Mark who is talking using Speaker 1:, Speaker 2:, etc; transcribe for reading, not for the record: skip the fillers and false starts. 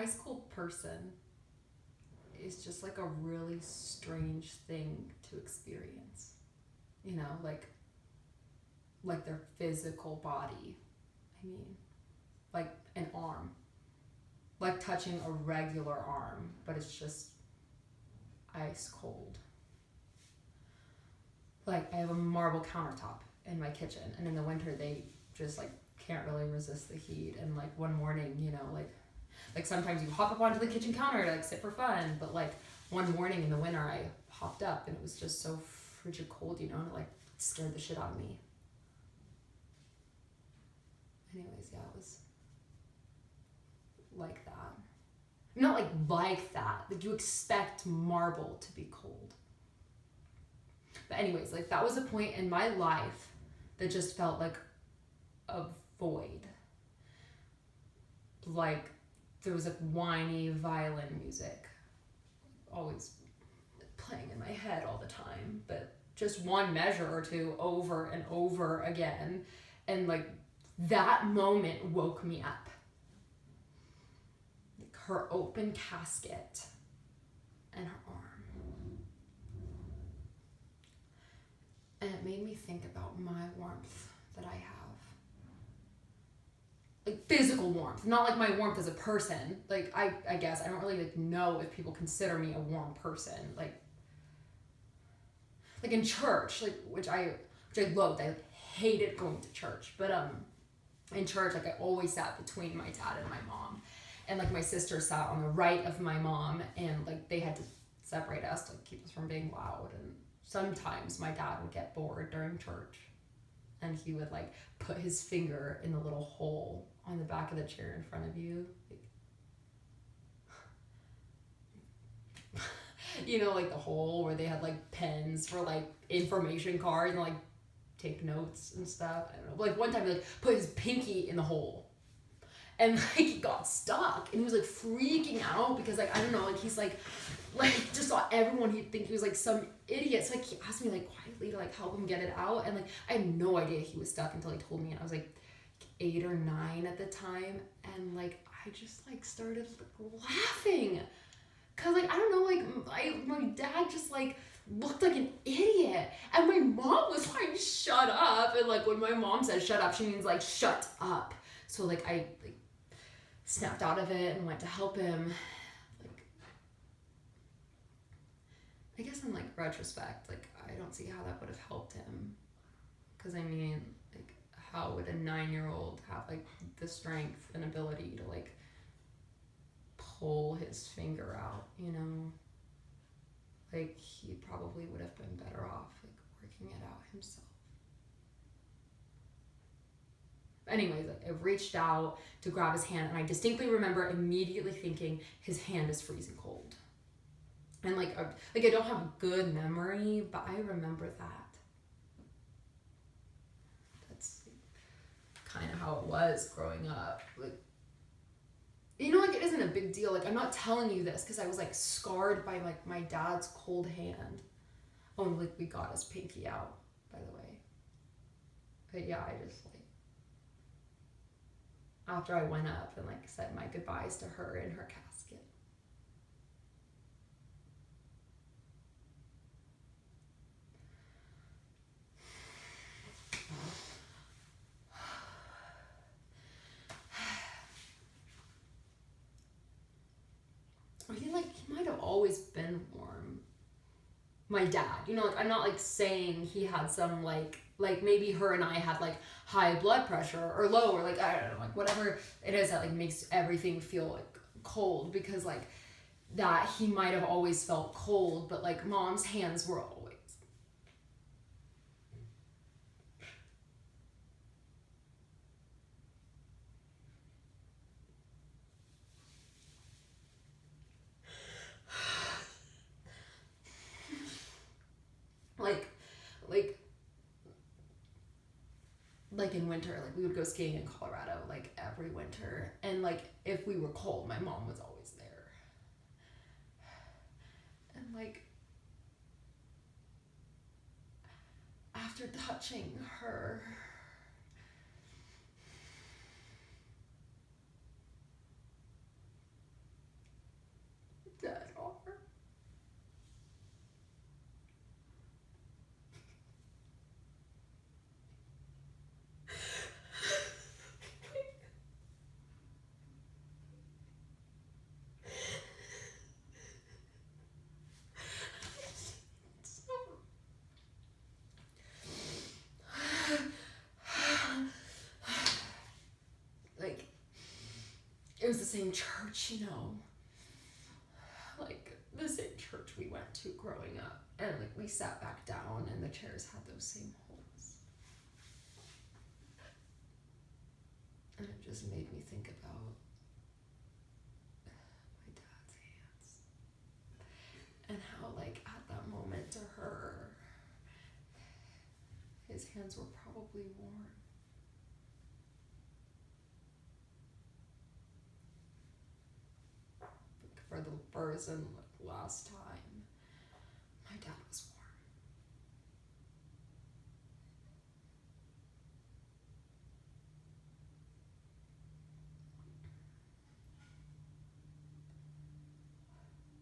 Speaker 1: ice cold person is just like a really strange thing to experience. You know, like their physical body. I mean, like an arm. Like touching a regular arm, but it's just ice cold. Like I have a marble countertop in my kitchen, and in the winter they just like can't really resist the heat. And like one morning, you know, like sometimes you hop up onto the kitchen counter to like sit for fun, but like one morning in the winter I hopped up and it was just so frigid cold, you know, and it like scared the shit out of me. Anyways, yeah, it was like that. Not like that. Like you expect marble to be cold. But anyways, like that was a point in my life that just felt like a void. Like there was like whiny violin music always playing in my head all the time, but just one measure or two over and over again. And like that moment woke me up. Like her open casket and her arm. And it made me think about my warmth that I have. Like physical warmth, not like my warmth as a person. Like I guess I don't really like know if people consider me a warm person. Like in church, like which I loved. I hated going to church, but in church, like I always sat between my dad and my mom, and like my sister sat on the right of my mom, and like they had to separate us to keep us from being loud. And sometimes my dad would get bored during church, and he would like put his finger in the little hole on the back of the chair in front of you, like, you know, like the hole where they had like pens for like information cards and like take notes and stuff. I don't know. Like one time he like put his pinky in the hole and like he got stuck and he was like freaking out because like I don't know, like he's like just saw everyone, he'd think he was like some idiot. So like he asked me like quietly to like help him get it out, and like I had no idea he was stuck until he told me, and I was like 8 or 9 at the time, and like I just like started like, laughing because like I don't know, like my dad just like looked like an idiot, and my mom was like shut up, and like when my mom says shut up she means like shut up. So like I like snapped out of it and went to help him. Like I guess in like retrospect, like I don't see how that would have helped him, because I mean like how would a 9-year-old have like the strength and ability to like pull his finger out, you know? Like he probably would have been better off like working it out himself. Anyways, like, I reached out to grab his hand, and I distinctly remember immediately thinking his hand is freezing cold. And like I don't have a good memory, but I remember that. That's kind of how it was growing up. Like, you know, like it isn't a big deal. Like I'm not telling you this because I was like scarred by like my dad's cold hand. Oh, and like we got his pinky out, by the way. But yeah, I just like, after I went up and like said my goodbyes to her in her casket. I feel like he might have always been warm. My dad, you know, like I'm not like saying he had some like maybe her and I had like high blood pressure or low, or like I don't know, like whatever it is that like makes everything feel like cold, because like that he might have always felt cold, but like mom's hands were always like in winter, like we would go skiing in Colorado like every winter, and like if we were cold, my mom was always there. And like after touching her, was the same church, you know. Like, the same church we went to growing up. And, like, we sat back down and the chairs had those same holes. And it just made me think about my dad's hands. And how, like, at that moment to her, his hands were probably warm. For the first and last time.